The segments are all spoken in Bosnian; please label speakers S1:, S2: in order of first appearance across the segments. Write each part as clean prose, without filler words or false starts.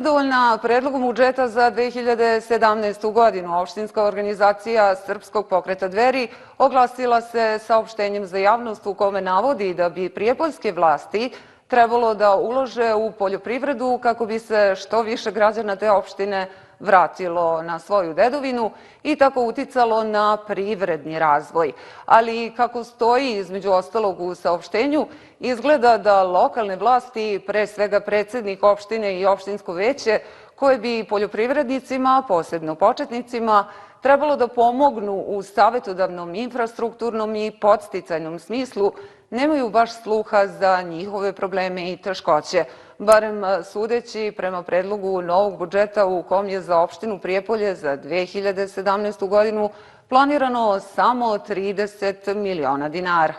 S1: Zadovoljna predlogom budžeta za 2017. godinu, opštinska organizacija Srpskog pokreta Dveri oglasila se saopštenjem za javnost u kome navodi da bi prijepoljske vlasti trebalo da ulože u poljoprivredu kako bi se što više građana te opštine vratilo na svoju dedovinu i tako uticalo na privredni razvoj. Ali kako stoji između ostalog u saopštenju, izgleda da lokalne vlasti, pre svega predsednik opštine i opštinsko veće, koje bi poljoprivrednicima, posebno početnicima, trebalo da pomognu u savetodavnom, infrastrukturnom i podsticajnom smislu, nemaju baš sluha za njihove probleme i teškoće, barem sudeći prema predlogu novog budžeta u kom je za opštinu Prijepolje za 2017. godinu planirano samo 30 miliona dinara.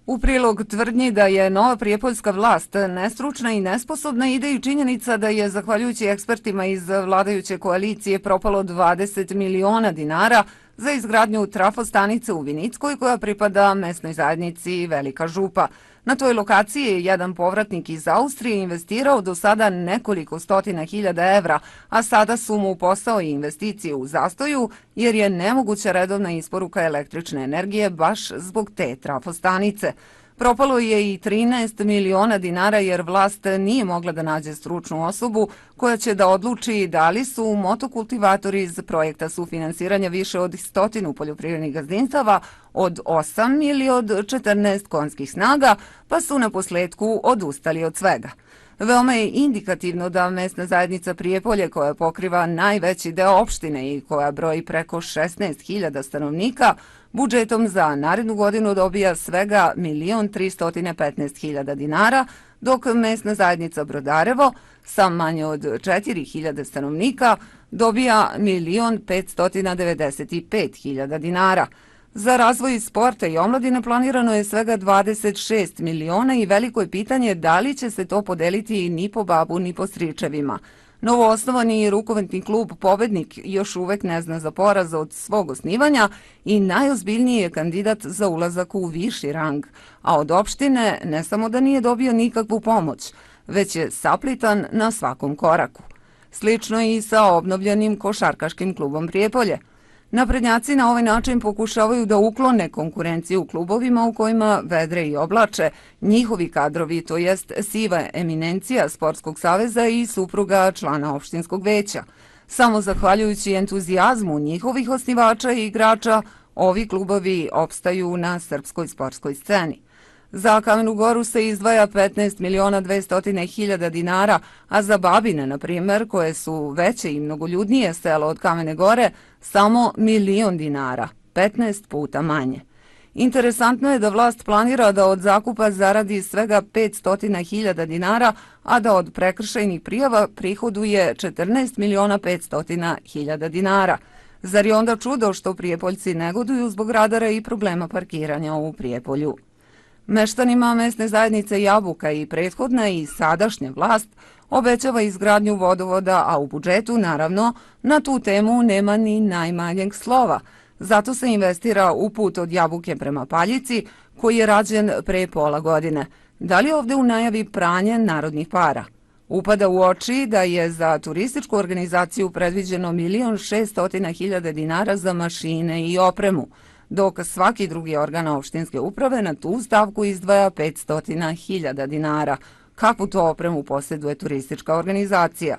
S1: U prilog tvrdnji da je nova prijepoljska vlast nestručna i nesposobna ide i činjenica da je, zahvaljujući ekspertima iz vladajuće koalicije, propalo 20 miliona dinara za izgradnju trafostanice u Vinickoj koja pripada mesnoj zajednici Velika Župa. Na toj lokaciji je jedan povratnik iz Austrije investirao do sada nekoliko stotina hiljada evra, a sada su mu posao i investicije u zastoju jer je nemoguća redovna isporuka električne energije baš zbog te trafostanice. Propalo je i 13 miliona dinara jer vlast nije mogla da nađe stručnu osobu koja će da odluči da li su motokultivatori iz projekta sufinansiranja više od 100 poljoprivrednih gazdinstava od 8 ili od 14 konjskih snaga, pa su na posledku odustali od svega. Veoma je indikativno da mesna zajednica Prijepolje, koja pokriva najveći deo opštine i koja broji preko 16.000 stanovnika, budžetom za narednu godinu dobija svega 1.315.000 dinara, dok mesna zajednica Brodarevo sa manje od 4.000 stanovnika dobija 1.595.000 dinara. Za razvoj sporta i omladine planirano je svega 26 miliona i veliko je pitanje da li će se to podeliti ni po babu ni po stričevima. Novoosnovani rukometni klub Pobednik još uvek ne zna za poraz od svog osnivanja i najozbiljniji je kandidat za ulazak u viši rang, a od opštine ne samo da nije dobio nikakvu pomoć, već je saplitan na svakom koraku. Slično je i sa obnovljenim košarkaškim klubom Prijepolje. Naprednjaci na ovaj način pokušavaju da uklone konkurenciju u klubovima u kojima vedre i oblače njihovi kadrovi, to jest siva eminencija Sportskog saveza i supruga člana opštinskog veća. Samo zahvaljujući entuzijazmu njihovih osnivača i igrača, ovi klubovi opstaju na srpskoj sportskoj sceni. Za Kamenu Goru se izdvaja 15.200.000 dinara, a za Babine, na primjer, koje su veće i mnogoljudnije selo od Kamene Gore, samo 1.000.000 dinara, 15 puta manje. Interesantno je da vlast planira da od zakupa zaradi svega 500.000 dinara, a da od prekršajnih prijava prihoduje 14.500.000 dinara. Zar je onda čudo što Prijepoljci negoduju zbog radara i problema parkiranja u Prijepolju? Meštanima mesne zajednice Jabuka i prethodna i sadašnja vlast obećava izgradnju vodovoda, a u budžetu, naravno, na tu temu nema ni najmanjeg slova. Zato se investira u put od Jabuke prema Paljici, koji je rađen pre pola godine. Da li je ovde u najavi pranje narodnih para? Upada u oči da je za turističku organizaciju predviđeno 1.600.000 dinara za mašine i opremu, dok svaki drugi organ opštinske uprave na tu stavku izdvaja 500.000 dinara. Kakvu to opremu posjeduje turistička organizacija?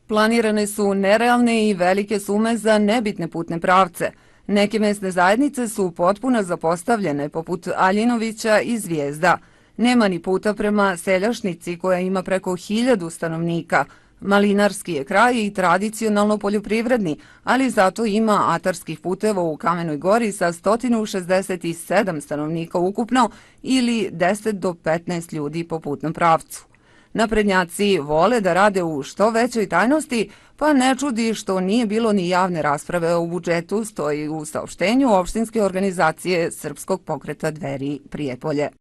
S1: Planirane su nerealne i velike sume za nebitne putne pravce. Neke mesne zajednice su potpuno zapostavljene, poput Aljinovića i Zvijezda. Nema ni puta prema Seljašnici, koja ima preko 1.000 stanovnika. Malinarski je kraj i tradicionalno poljoprivredni, ali zato ima atarskih puteva u Kamenoj Gori sa 167 stanovnika ukupno ili 10 do 15 ljudi po putnom pravcu. Naprednjaci vole da rade u što većoj tajnosti, pa ne čudi što nije bilo ni javne rasprave o budžetu, stoji u saopštenju opštinske organizacije Srpskog pokreta Dveri Prijepolje.